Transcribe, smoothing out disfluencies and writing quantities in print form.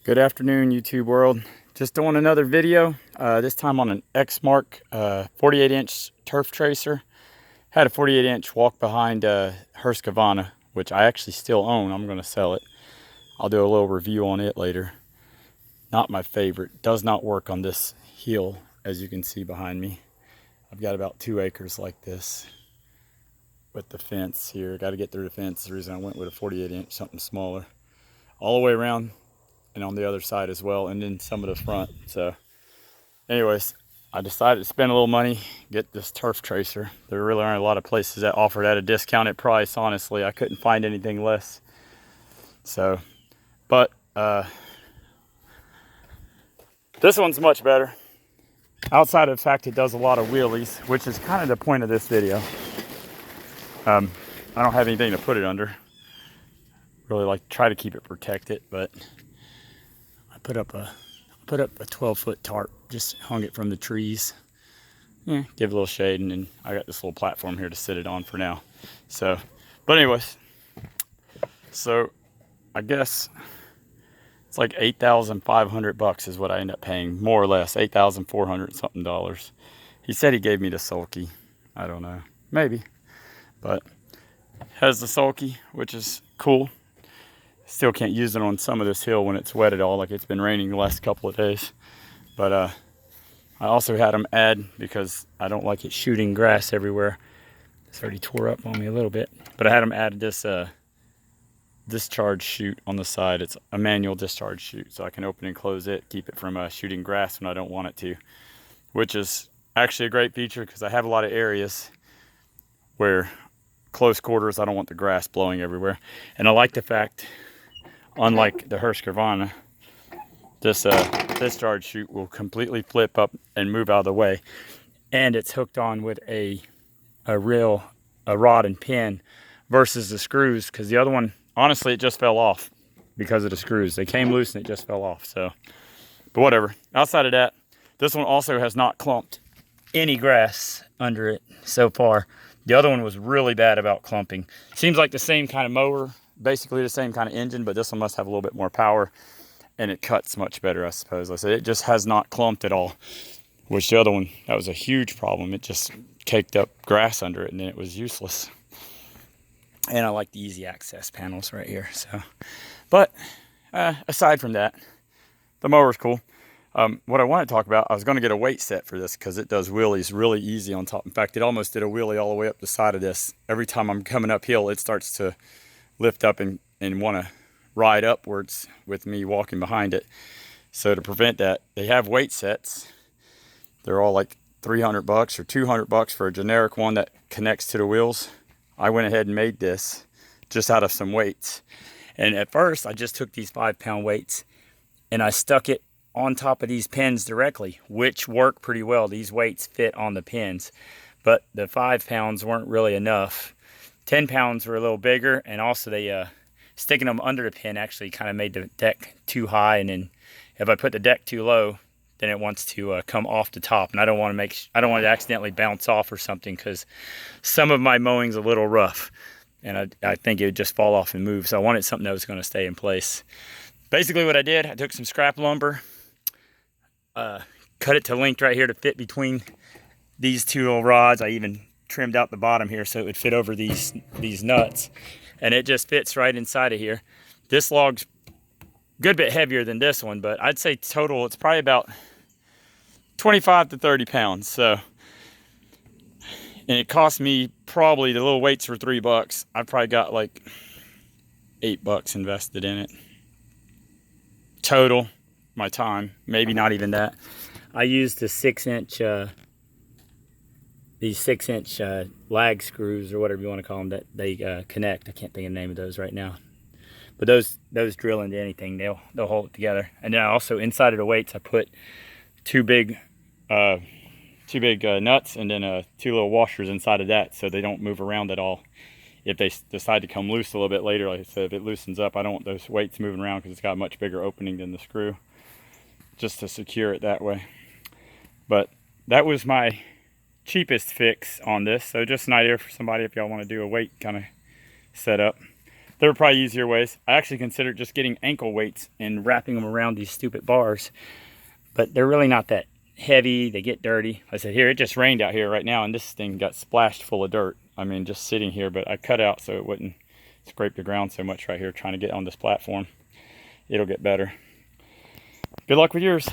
Good afternoon, YouTube world. Just doing another video, this time on an ExMark 48-inch turf tracer. Had a 48-inch walk behind Husqvarna, which I actually still own. I'm going to sell it. I'll do a little review on it later. Not my favorite. Does not work on this hill, as you can see behind me. I've got about 2 acres like this with the fence here. Got to get through the fence. The reason I went with a 48-inch, something smaller. All the way around and on the other side as well, and then some of the front. So anyways, I decided to spend a little money, get this turf tracer. There really aren't a lot of places that offer it at a discounted price. Honestly, I couldn't find anything less. So, but this one's much better. Outside of the fact it does a lot of wheelies, which is kind of the point of this video. I don't have anything to put it under. Really like to try to keep it protected, but I put up a 12-foot tarp, just hung it from the trees. Yeah, give it a little shade, and then I got this little platform here to sit it on for now. So, but anyways, so I guess it's like $8,500 is what I end up paying, more or less, $8,400 something dollars. He said he gave me the sulky. I don't know, maybe, but has the sulky, which is cool. Still can't use it on some of this hill when it's wet at all, like it's been raining the last couple of days. But I also had them add, because I don't like it shooting grass everywhere. It's already tore up on me a little bit. But I had them add this discharge chute on the side. It's a manual discharge chute, so I can open and close it, keep it from shooting grass when I don't want it to. Which is actually a great feature, because I have a lot of areas where close quarters, I don't want the grass blowing everywhere. And I like the fact, unlike the Husqvarna, this discharge chute will completely flip up and move out of the way, and it's hooked on with a rod and pin versus the screws, because the other one, honestly, it just fell off because of the screws. They came loose and it just fell off. So, but whatever. Outside of that, this one also has not clumped any grass under it so far. The other one was really bad about clumping. Seems like the same kind of mower, basically the same kind of engine, but this one must have a little bit more power, and it cuts much better, I suppose. Like I said, it just has not clumped at all, which the other one, that was a huge problem. It just caked up grass under it, and then it was useless. And I like the easy access panels right here. So, but aside from that, the mower's cool. What I want to talk about, I was going to get a weight set for this, because it does wheelies really easy on top. In fact, it almost did a wheelie all the way up the side of this. Every time I'm coming uphill, it starts to lift up and want to ride upwards with me walking behind it. So to prevent that, they have weight sets. They're all like $300 or $200 for a generic one that connects to the wheels. I went ahead and made this just out of some weights. And at first, I just took these 5-pound weights and I stuck it on top of these pins directly, which work pretty well. These weights fit on the pins, but the 5 pounds weren't really enough. 10 pounds were a little bigger, and also they sticking them under the pin actually kind of made the deck too high, and then if I put the deck too low, then it wants to come off the top, and I don't want it to accidentally bounce off or something, because some of my mowing's a little rough, and I think it would just fall off and move. So I wanted something that was going to stay in place. Basically what I did, I took some scrap lumber, cut it to length right here to fit between these 2 little rods. I even trimmed out the bottom here so it would fit over these nuts, and it just fits right inside of here. This log's a good bit heavier than this one, but I'd say total it's probably about 25 to 30 pounds. So, and it cost me, probably the little weights were $3. I probably got like $8 invested in it total. My time, maybe not even that. I used the 6-inch these 6-inch lag screws, or whatever you want to call them, that they connect. I can't think of the name of those right now, but those drill into anything. They'll hold it together. And then I also, inside of the weights, I put two big nuts, and then 2 little washers inside of that, so they don't move around at all. If they decide to come loose a little bit later, like I said, if it loosens up, I don't want those weights moving around, because it's got a much bigger opening than the screw, just to secure it that way. But that was my cheapest fix on this. So just an idea for somebody if y'all want to do a weight kind of setup. There are probably easier ways. I actually considered just getting ankle weights and wrapping them around these stupid bars, but they're really not that heavy. They get dirty. I said, here, it just rained out here right now, and this thing got splashed full of dirt. I mean, just sitting here, but I cut out so it wouldn't scrape the ground so much right here trying to get on this platform. It'll get better. Good luck with yours.